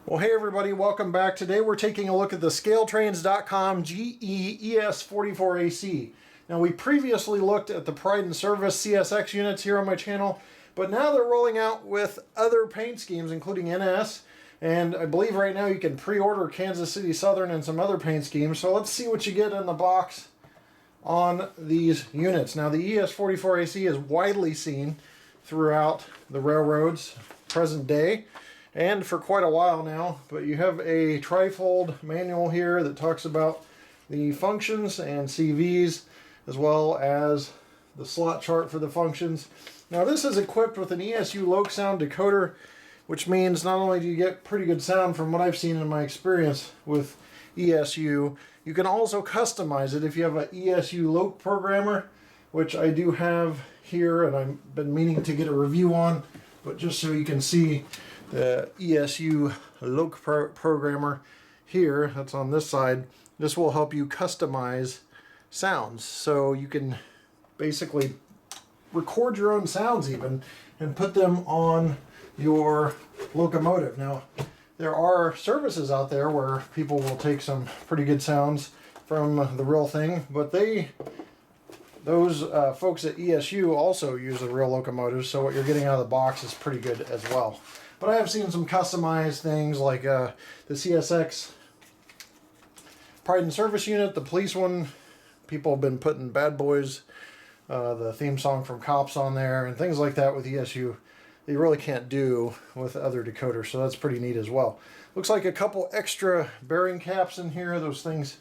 Well, hey everybody, welcome back. Today we're taking a look at the ScaleTrains.com GE ES44AC. Now we previously looked at the Pride and Service CSX units here on my channel, but now they're rolling out with other paint schemes including NS, and I believe right now you can pre-order Kansas City Southern and some other paint schemes. So let's see what you get in the box on these units. Now the ES44AC is widely seen throughout the railroads present day, and for quite a while now, but you have a trifold manual here that talks about the functions and CVs, as well as the slot chart for the functions. Now this is equipped with an ESU LOKSound decoder, which means not only do you get pretty good sound from what I've seen in my experience with ESU, you can also customize it if you have an ESU Lok programmer, which I do have here and I've been meaning to get a review on, but just so you can see the ESU Lok programmer here, that's on this side. This will help you customize sounds, so you can basically record your own sounds even and put them on your locomotive. Now there are services out there where people will take some pretty good sounds from the real thing, but those folks at ESU also use the real locomotives, so what you're getting out of the box is pretty good as well. But I have seen some customized things like the CSX Pride and Service unit, the police one. People have been putting Bad Boys, the theme song from Cops on there, and things like that with ESU. They really can't do with other decoders, so that's pretty neat as well. Looks like a couple extra bearing caps in here. Those things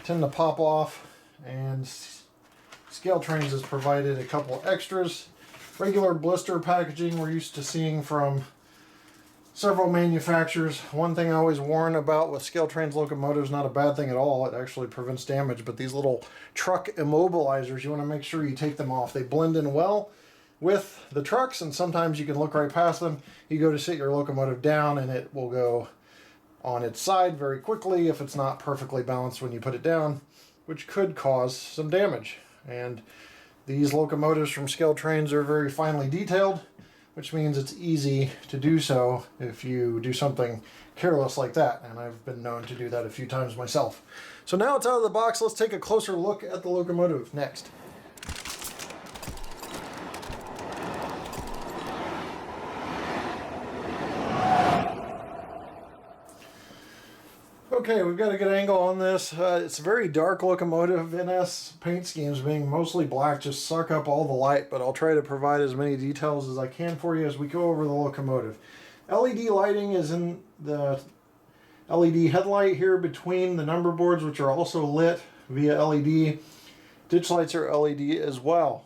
tend to pop off, and ScaleTrains has provided a couple extras. Regular blister packaging we're used to seeing from several manufacturers. One thing I always warn about with ScaleTrains locomotives, not a bad thing at all, it actually prevents damage, but these little truck immobilizers, you want to make sure you take them off. They blend in well with the trucks, and sometimes you can look right past them. You go to sit your locomotive down and it will go on its side very quickly if it's not perfectly balanced when you put it down, which could cause some damage. And these locomotives from ScaleTrains are very finely detailed, which means it's easy to do so if you do something careless like that, and I've been known to do that a few times myself. So now it's out of the box, let's take a closer look at the locomotive next. Okay, we've got a good angle on this. It's a very dark locomotive. NS paint schemes being mostly black just suck up all the light, but I'll try to provide as many details as I can for you as we go over the locomotive. LED lighting is in the LED headlight here between the number boards, which are also lit via LED. Ditch lights are LED as well.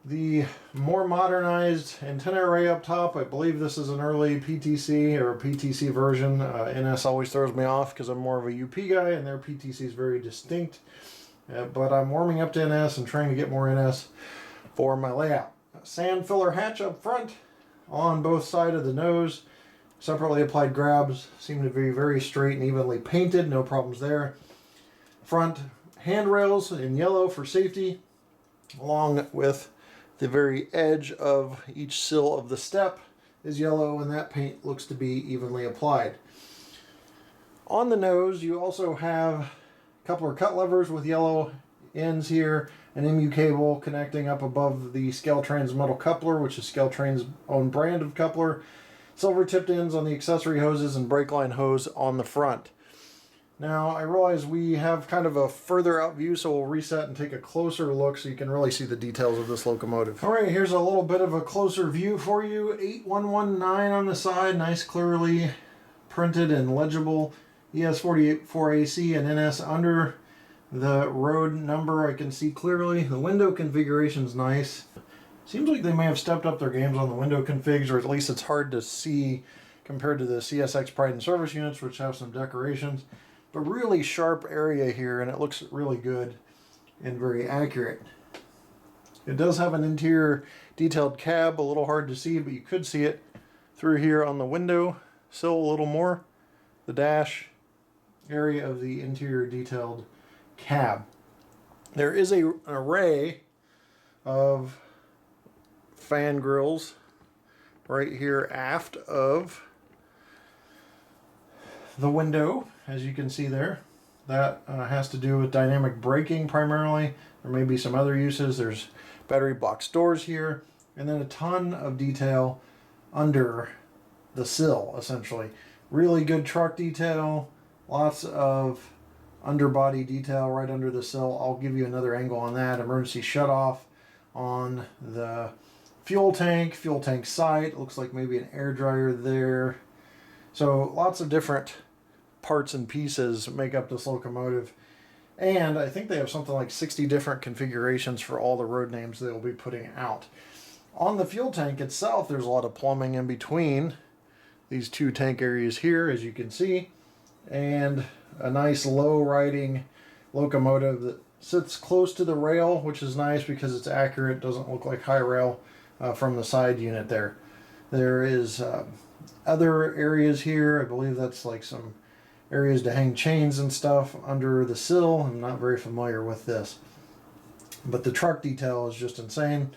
The more modernized antenna array up top, I believe this is an early PTC or PTC version. NS always throws me off because I'm more of a UP guy and their PTC is very distinct. But I'm warming up to NS and trying to get more NS for my layout. Sand filler hatch up front on both sides of the nose. Separately applied grabs seem to be very straight and evenly painted, no problems there. Front handrails in yellow for safety, along with the very edge of each sill of the step is yellow, and that paint looks to be evenly applied. On the nose, you also have a couple of cut levers with yellow ends here, an MU cable connecting up above the ScaleTrains metal coupler, which is ScaleTrains' own brand of coupler, silver tipped ends on the accessory hoses, and brake line hose on the front. Now, I realize we have kind of a further out view, so we'll reset and take a closer look so you can really see the details of this locomotive. All right, here's a little bit of a closer view for you. 8119 on the side, nice clearly printed and legible. ES44AC and NS under the road number I can see clearly. The window configuration's nice. Seems like they may have stepped up their games on the window configs, or at least it's hard to see compared to the CSX Pride and Service units, which have some decorations. But really sharp area here, and it looks really good and very accurate. It does have an interior detailed cab, a little hard to see, but you could see it through here on the window sill a little more. The dash area of the interior detailed cab. There is an array of fan grills right here aft of the window, as you can see there. That has to do with dynamic braking primarily. There may be some other uses. There's battery box doors here, and then a ton of detail under the sill, essentially. Really good truck detail, lots of underbody detail right under the sill. I'll give you another angle on that. Emergency shutoff on the fuel tank sight. Looks like maybe an air dryer there. So lots of different parts and pieces make up this locomotive. And I think they have something like 60 different configurations for all the road names they'll be putting out. On the fuel tank itself, there's a lot of plumbing in between these two tank areas here, as you can see. And a nice low riding locomotive that sits close to the rail, which is nice because it's accurate. Doesn't look like high rail from the side unit there. There is other areas here. I believe that's like some areas to hang chains and stuff under the sill. I'm not very familiar with this, but the truck detail is just insane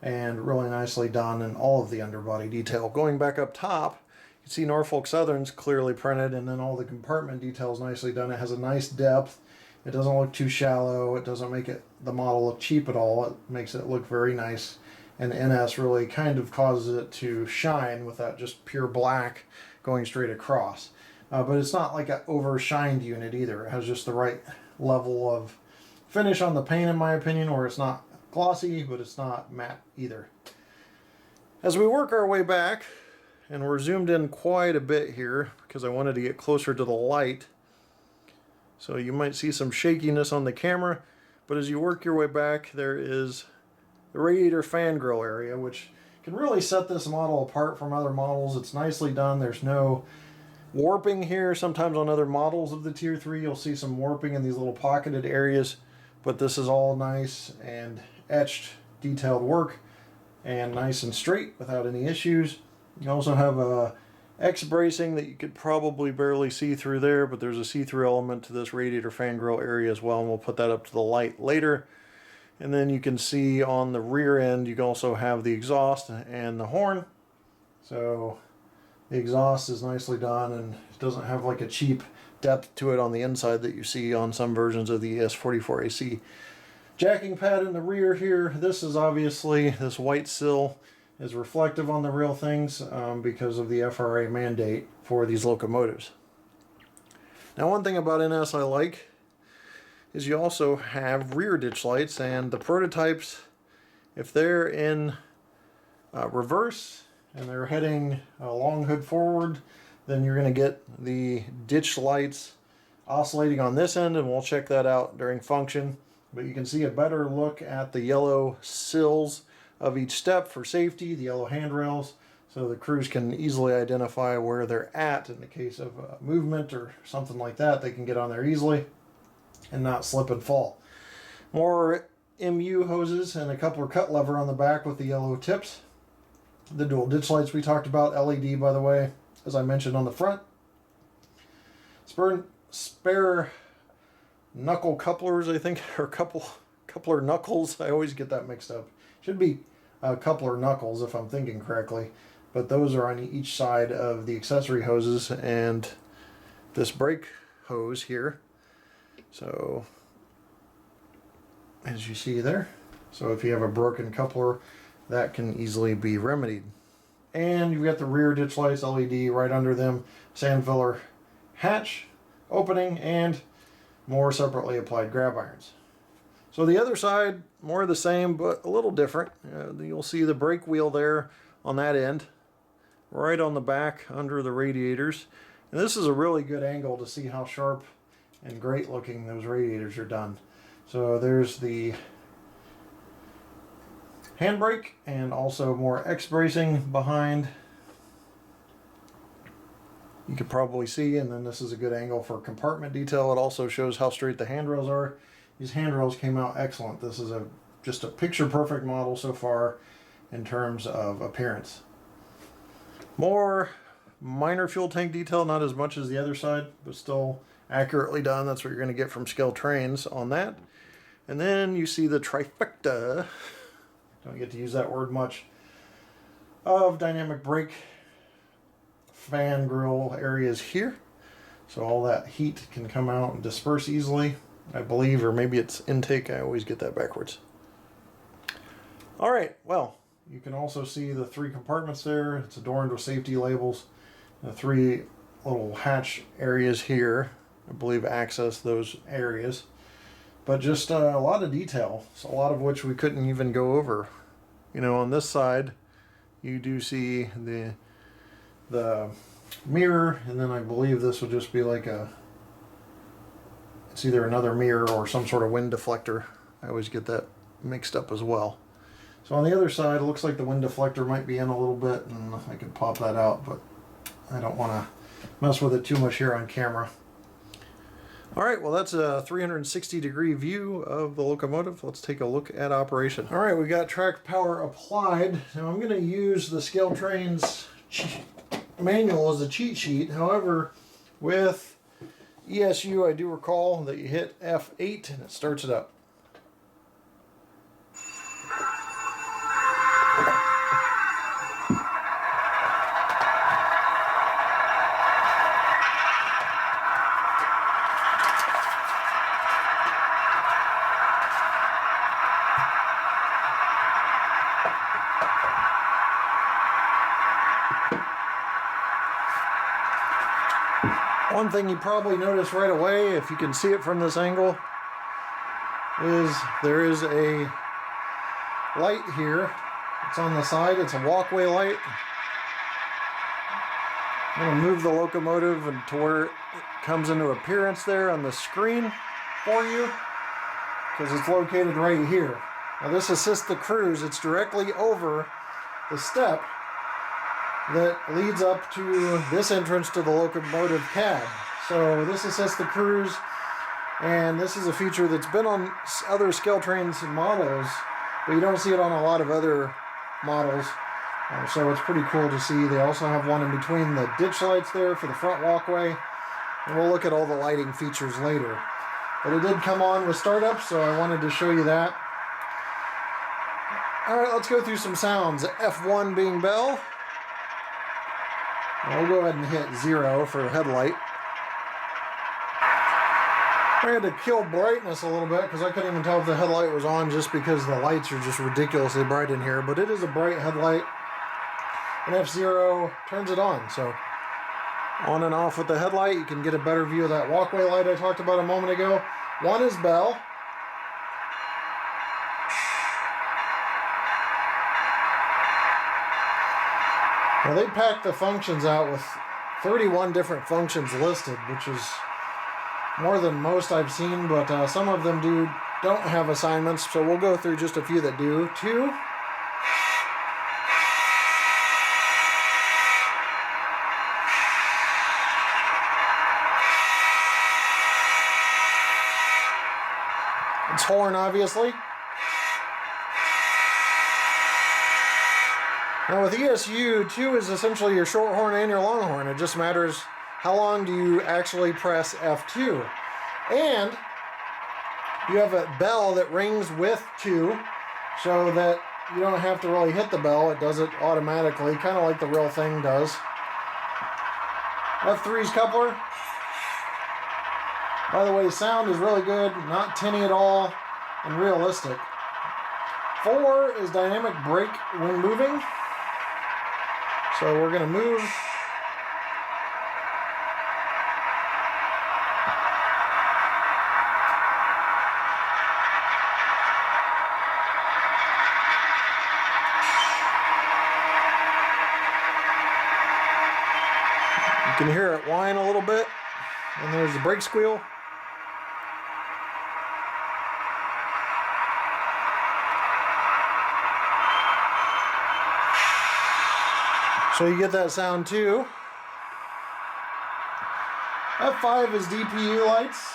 and really nicely done, and all of the underbody detail. Going back up top, you can see Norfolk Southern's clearly printed, and then all the compartment details nicely done. It has a nice depth. It doesn't look too shallow. It doesn't make the model look cheap at all. It makes it look very nice, and NS really kind of causes it to shine with that just pure black going straight across. But it's not like an overshined unit either. It has just the right level of finish on the paint, in my opinion, where it's not glossy, but it's not matte either. As we work our way back, and we're zoomed in quite a bit here because I wanted to get closer to the light, so you might see some shakiness on the camera, but as you work your way back, there is the radiator fan grill area, which can really set this model apart from other models. It's nicely done. There's no warping here. Sometimes on other models of the Tier 3 you'll see some warping in these little pocketed areas, but this is all nice and etched detailed work and nice and straight without any issues. You also have a X bracing that you could probably barely see through there, but there's a see-through element to this radiator fan grill area as well, and we'll put that up to the light later. And then you can see on the rear end you can also have the exhaust and the horn. So the exhaust is nicely done, and it doesn't have like a cheap depth to it on the inside that you see on some versions of the ES44AC. Jacking pad in the rear here. This is obviously, this white sill is reflective on the real things because of the FRA mandate for these locomotives. Now, one thing about NS I like is you also have rear ditch lights, and the prototypes, if they're in reverse and they're heading long hood forward, then you're going to get the ditch lights oscillating on this end, and we'll check that out during function. But you can see a better look at the yellow sills of each step for safety, the yellow handrails, so the crews can easily identify where they're at in the case of movement or something like that. They can get on there easily and not slip and fall. More MU hoses and a coupler cut lever on the back with the yellow tips. The dual ditch lights we talked about, LED by the way, as I mentioned on the front. Spare knuckle couplers, I think, or coupler knuckles. I always get that mixed up. Should be coupler knuckles if I'm thinking correctly, but those are on each side of the accessory hoses and this brake hose here. So as you see there, so if you have a broken coupler, that can easily be remedied. And you've got the rear ditch lights, LED right under them, sand filler hatch opening, and more separately applied grab irons. So the other side, more of the same, but a little different. You'll see the brake wheel there on that end, right on the back under the radiators. And this is a really good angle to see how sharp and great looking those radiators are done. So there's the handbrake and also more X bracing behind. You could probably see, and then this is a good angle for compartment detail. It also shows how straight the handrails are. These handrails came out excellent. This is just a picture perfect model so far in terms of appearance. More minor fuel tank detail, not as much as the other side, but still accurately done. That's what you're going to get from scale trains on that. And then you see the trifecta, don't get to use that word much, of dynamic brake fan grill areas here. so all that heat can come out and disperse easily, I believe, or maybe it's intake. I always get that backwards. All right, well, you can also see the 3 compartments there. It's adorned with safety labels. The 3 little hatch areas here, I believe, access those areas. But just a lot of detail, so a lot of which we couldn't even go over. You know, on this side, you do see the mirror, and then I believe this would just be like it's either another mirror or some sort of wind deflector. I always get that mixed up as well. So on the other side, it looks like the wind deflector might be in a little bit, and I can pop that out, but I don't want to mess with it too much here on camera. All right, well, that's a 360-degree view of the locomotive. Let's take a look at operation. All right, we got track power applied. Now I'm going to use the Scale Trains manual as a cheat sheet. However, with ESU, I do recall that you hit F8 and it starts it up. One thing you probably notice right away, if you can see it from this angle, is there is a light here. It's on the side. It's a walkway light. I'm going to move the locomotive and to where it comes into appearance there on the screen for you, because it's located right here. Now this assists the cruise. It's directly over the step that leads up to this entrance to the locomotive cab. So this assists the cruise, and this is a feature that's been on other Scale Trains models, but you don't see it on a lot of other models. So it's pretty cool to see. They also have one in between the ditch lights there for the front walkway, and we'll look at all the lighting features later. But it did come on with startup, so I wanted to show you that. All right, let's go through some sounds. F1 being bell. We'll go ahead and hit 0 for headlight. I had to kill brightness a little bit because I couldn't even tell if the headlight was on, just because the lights are just ridiculously bright in here. But it is a bright headlight. And F0 turns it on. So on and off with the headlight, you can get a better view of that walkway light I talked about a moment ago. 1 is bell. Now they packed the functions out with 31 different functions listed, which is more than most I've seen, but some of them don't have assignments, so we'll go through just a few that do. 2. It's horn, obviously. Now with ESU, 2 is essentially your short horn and your long horn. It just matters how long do you actually press F2. And you have a bell that rings with 2, so that you don't have to really hit the bell. It does it automatically, kind of like the real thing does. F3's coupler. By the way, sound is really good, not tinny at all, and realistic. 4 is dynamic brake when moving. So we're going to move. You can hear it whine a little bit. And there's the brake squeal. So you get that sound too. F5 is DPU lights.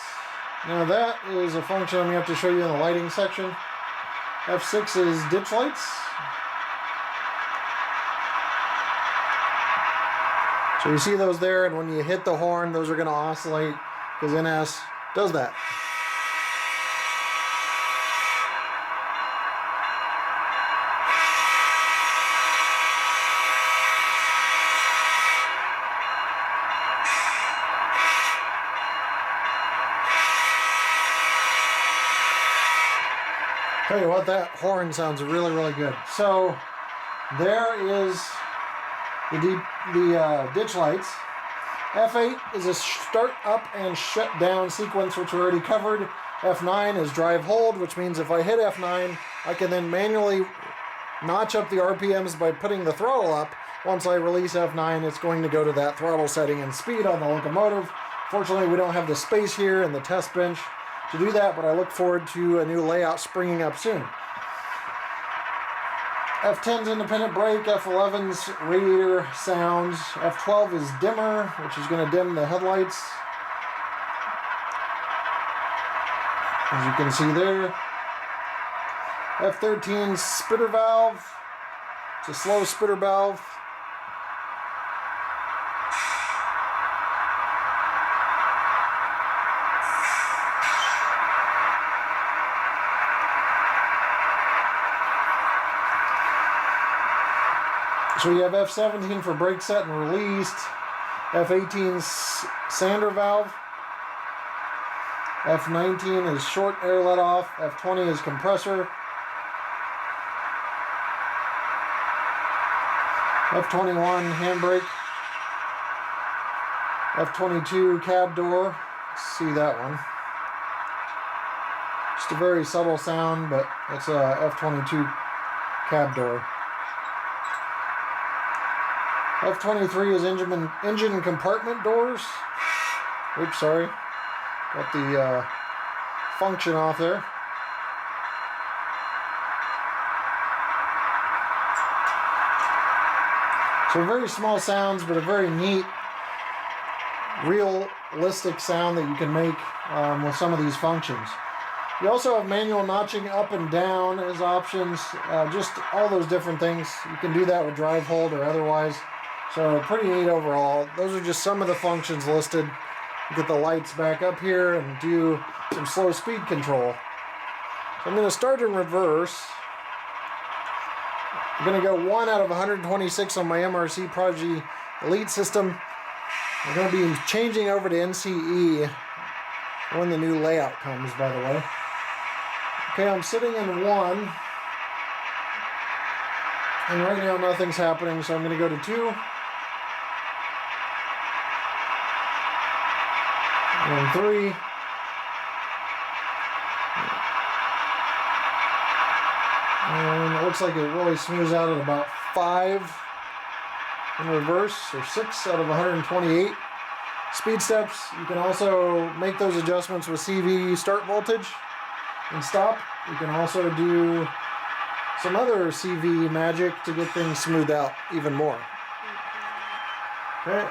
Now that is a function I'm going to have to show you in the lighting section. F6 is ditch lights. So you see those there, and when you hit the horn, those are going to oscillate because NS does that. Tell you what, that horn sounds really, really good. So there is the ditch lights. F8 is a start up and shut down sequence, which we already covered. F9 is drive hold, which means if I hit F9, I can then manually notch up the RPMs by putting the throttle up. Once I release F9, it's going to go to that throttle setting and speed on the locomotive. Fortunately, we don't have the space here in the test bench to do that, but I look forward to a new layout springing up soon. F10's independent brake, F11's radiator sounds, F12 is dimmer, which is going to dim the headlights, as you can see there. F13's spitter valve, it's a slow spitter valve. So you have F17 for brake set and released, F18's sander valve, F19 is short air let off, F20 is compressor, F21 handbrake, F22 cab door, see that one. Just a very subtle sound, but it's a F22 cab door. F23 is engine compartment doors. Oops, sorry. Got the function off there. So very small sounds, but a very neat, realistic sound that you can make with some of these functions. You also have manual notching up and down as options, just all those different things. You can do that with drive hold or otherwise. So pretty neat overall. Those are just some of the functions listed. Get the lights back up here and do some slow speed control. So I'm going to start in reverse. I'm going to go 1 out of 126 on my MRC Prodigy Elite system. I'm going to be changing over to NCE when the new layout comes, by the way. Okay, I'm sitting in 1. And right now nothing's happening, so I'm going to go to 2. And 3. And it looks like it really smooths out at about 5 in reverse, or 6 out of 128. Speed steps, you can also make those adjustments with CV start voltage and stop. You can also do some other CV magic to get things smoothed out even more. Okay.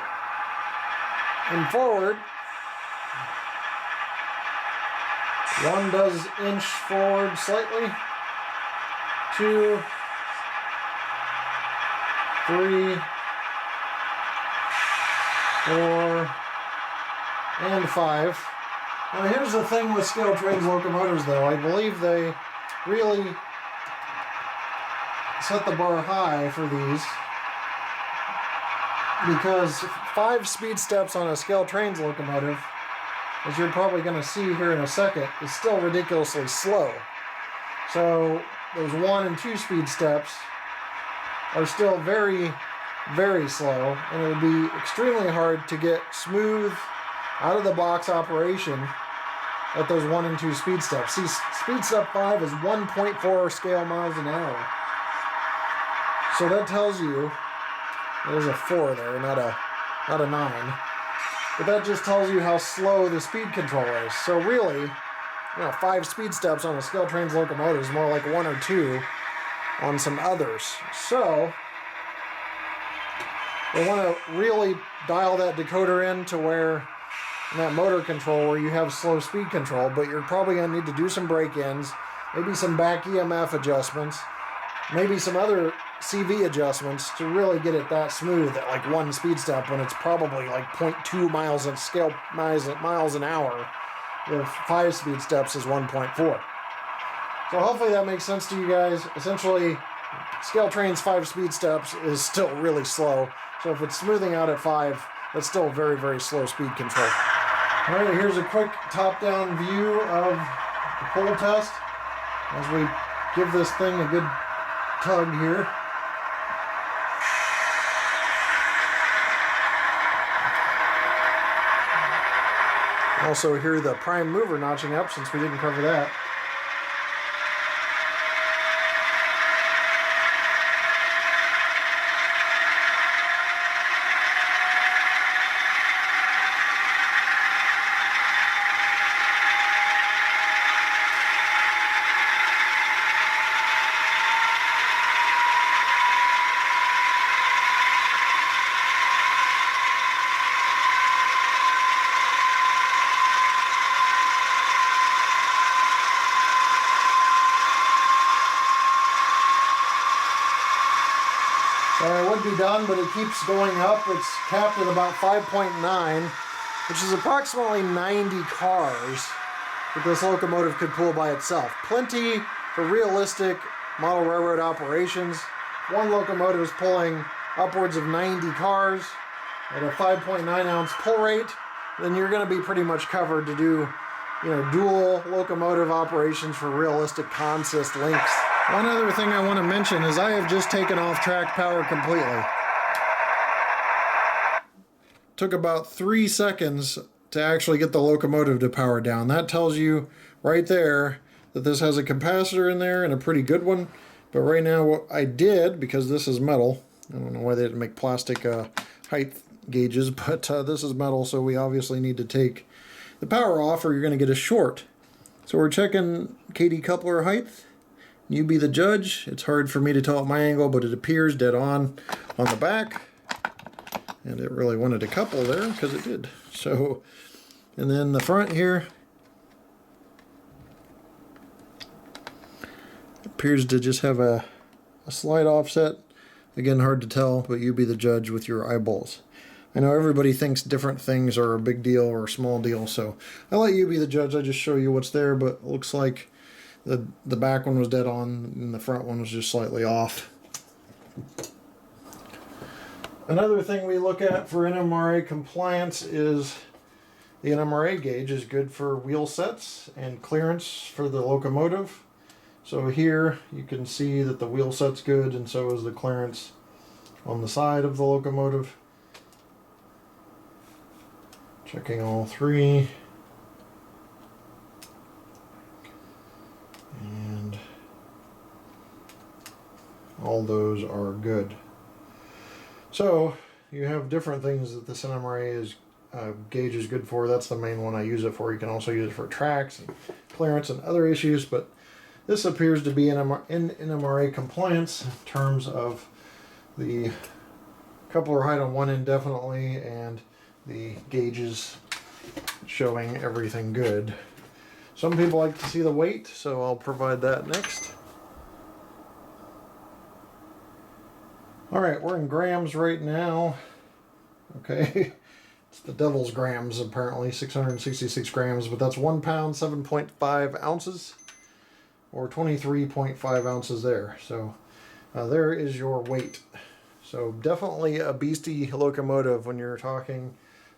And forward. 1 does inch forward slightly. 2, 3, 4, and 5. Now here's the thing with scale trains locomotives though. I believe they really set the bar high for these, because 5 speed steps on a scale trains locomotive, as you're probably going to see here in a second, is still ridiculously slow. So those 1 and 2 speed steps are still very, very slow, and it would be extremely hard to get smooth out of the box operation at those 1 and 2 speed steps. See, speed step 5 is 1.4 scale miles an hour. So that tells you, there's a 4 there, not a 9. But that just tells you how slow the speed control is. So really, 5 speed steps on a scale trains locomotive is more like 1 or 2 on some others. So we want to really dial that decoder in to where, in that motor control, where you have slow speed control, but you're probably going to need to do some break-ins, maybe some back EMF adjustments, maybe some other CV adjustments to really get it that smooth at like 1 speed step when it's probably like 0.2 miles an hour. With 5 speed steps is 1.4. So hopefully that makes sense to you guys. Essentially, scale trains 5 speed steps is still really slow. So if it's smoothing out at 5, that's still very, very slow speed control. All right, here's a quick top-down view of the pull test as we give this thing a good tug here. Also hear the prime mover notching up since we didn't cover that. It would be done, but it keeps going up. It's capped at about 5.9, which is approximately 90 cars that this locomotive could pull by itself. Plenty for realistic model railroad operations. One locomotive is pulling upwards of 90 cars at a 5.9 ounce pull rate. Then you're going to be pretty much covered to do, dual locomotive operations for realistic consist links. One other thing I want to mention is I have just taken off track power completely. Took about 3 seconds to actually get the locomotive to power down. That tells you right there that this has a capacitor in there and a pretty good one. But right now what I did, because this is metal, I don't know why they didn't make plastic height gauges, but this is metal, so we obviously need to take the power off or you're going to get a short. So we're checking KD coupler height. You be the judge. It's hard for me to tell at my angle, but it appears dead on the back. And it really wanted to couple there, because it did. So, and then the front here appears to just have a slight offset. Again, hard to tell, but you be the judge with your eyeballs. I know everybody thinks different things are a big deal or a small deal, so I'll let you be the judge. I just show you what's there, but it looks like the back one was dead on and the front one was just slightly off. Another thing we look at for NMRA compliance is the NMRA gauge is good for wheel sets and clearance for the locomotive. So here you can see that the wheel set's good and so is the clearance on the side of the locomotive. Checking all three. And all those are good. So you have different things that this NMRA gauge is good for. That's the main one I use it for. You can also use it for tracks and clearance and other issues, but this appears to be in NMRA compliance in terms of the coupler height on one end definitely, and the gauges showing everything good. Some people like to see the weight, so I'll provide that next. Alright, we're in grams right now. Okay, it's the devil's grams apparently, 666 grams, but that's 1 pound, 7.5 ounces, or 23.5 ounces there. So there is your weight. So definitely a beastie locomotive when you're talking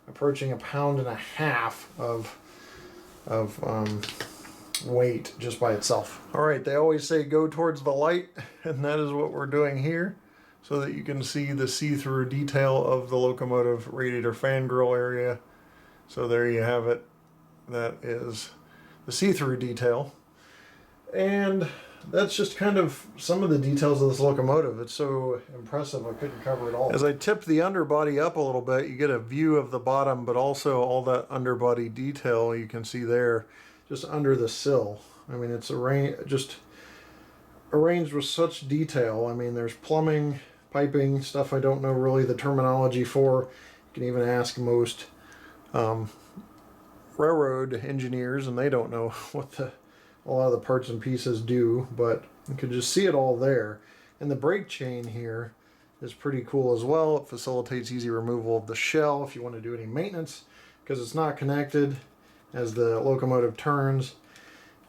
approaching 1.5 pounds of weight just by itself. Alright, they always say go towards the light, and that is what we're doing here, so that you can see the see-through detail of the locomotive radiator fan grill area. So there you have it. That is the see-through detail. And that's just kind of some of the details of this locomotive. It's so impressive I couldn't cover it all. As I tip the underbody up a little bit, you get a view of the bottom, but also all that underbody detail you can see there just under the sill. I mean, it's just arranged with such detail. I mean, there's plumbing, piping, stuff I don't know really the terminology for. You can even ask most railroad engineers, and they don't know what a lot of the parts and pieces do, but you can just see it all there. And the brake chain here is pretty cool as well. It facilitates easy removal of the shell if you want to do any maintenance, because it's not connected. As the locomotive turns,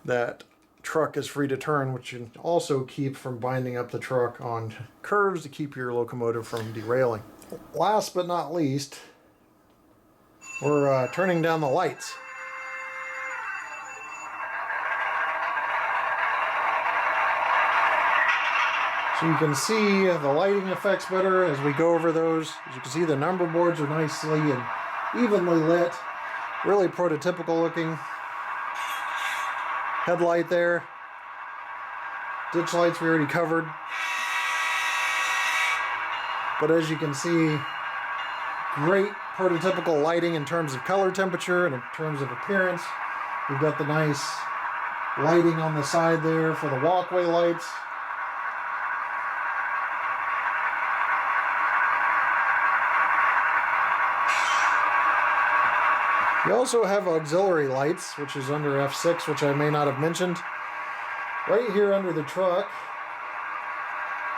that truck is free to turn, which can also keep from binding up the truck on curves to keep your locomotive from derailing. Last but not least, we're turning down the lights. So you can see the lighting effects better as we go over those. As you can see, the number boards are nicely and evenly lit. Really prototypical looking. Headlight there. Ditch lights we already covered. But as you can see, great prototypical lighting in terms of color temperature and in terms of appearance. We've got the nice lighting on the side there for the walkway lights. You also have auxiliary lights, which is under F6, which I may not have mentioned. Right here under the truck.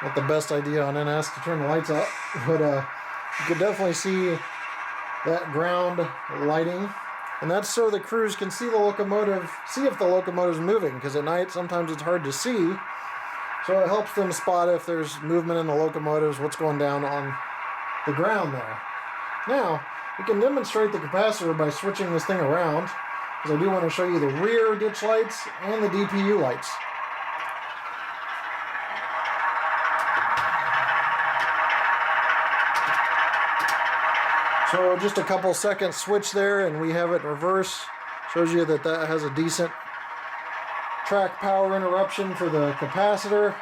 Not the best idea on NS to turn the lights up, but you can definitely see that ground lighting. And that's so the crews can see the locomotive, see if the locomotive's moving, because at night sometimes it's hard to see. So it helps them spot if there's movement in the locomotives, what's going down on the ground there. Now, we can demonstrate the capacitor by switching this thing around, because I do want to show you the rear ditch lights and the DPU lights. So just a couple seconds switch there and we have it in reverse. Shows you that that has a decent track power interruption for the capacitor.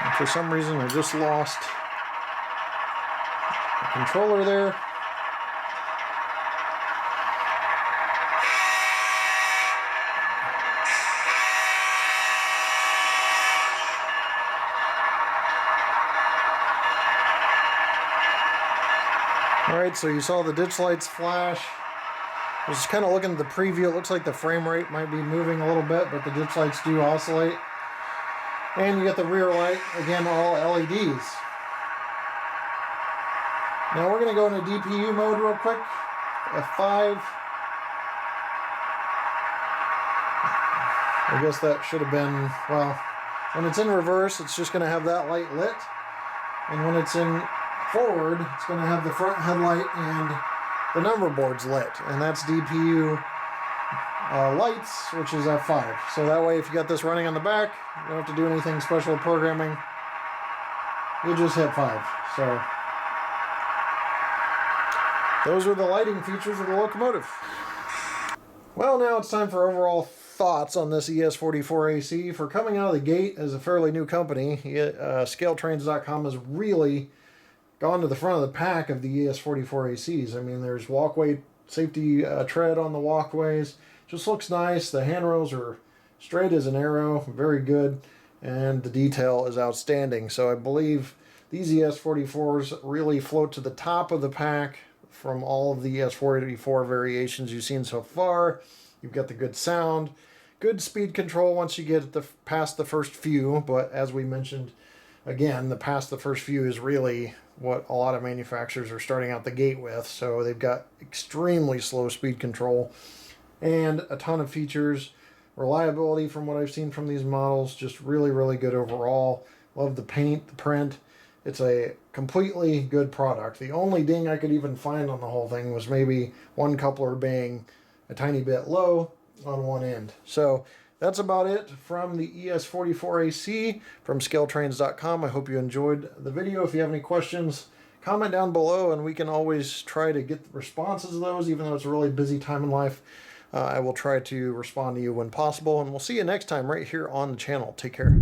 And for some reason I just lost the controller there. Alright, so you saw the ditch lights flash. I was just kind of looking at the preview. It looks like the frame rate might be moving a little bit, but the ditch lights do oscillate. And you get the rear light, again, all LEDs. Now we're going to go into DPU mode real quick. F5. I guess that should have been, well, when it's in reverse, it's just going to have that light lit. And when it's in forward, it's going to have the front headlight and the number boards lit, and that's DPU lights, which is F5. So that way, if you got this running on the back, you don't have to do anything special programming. You just hit 5. So those are the lighting features of the locomotive. Well, now it's time for overall thoughts on this ES44AC. For coming out of the gate as a fairly new company, ScaleTrains.com has really gone to the front of the pack of the ES44ACs. I mean, there's walkway safety tread on the walkways. Just looks nice. The handrails are straight as an arrow, very good, and the detail is outstanding. So I believe these ES44s really float to the top of the pack from all of the ES44 variations you've seen so far. You've got the good sound, good speed control once you get past the first few, but as we mentioned, again, the past the first few is really what a lot of manufacturers are starting out the gate with. So they've got extremely slow speed control and a ton of features. Reliability from what I've seen from these models, just really, really good overall. Love the paint, the print. It's a completely good product. The only ding I could even find on the whole thing was maybe one coupler being a tiny bit low on one end. So that's about it from the ES44AC from ScaleTrains.com. I hope you enjoyed the video. If you have any questions, comment down below and we can always try to get responses to those, even though it's a really busy time in life. I will try to respond to you when possible, and we'll see you next time right here on the channel. Take care.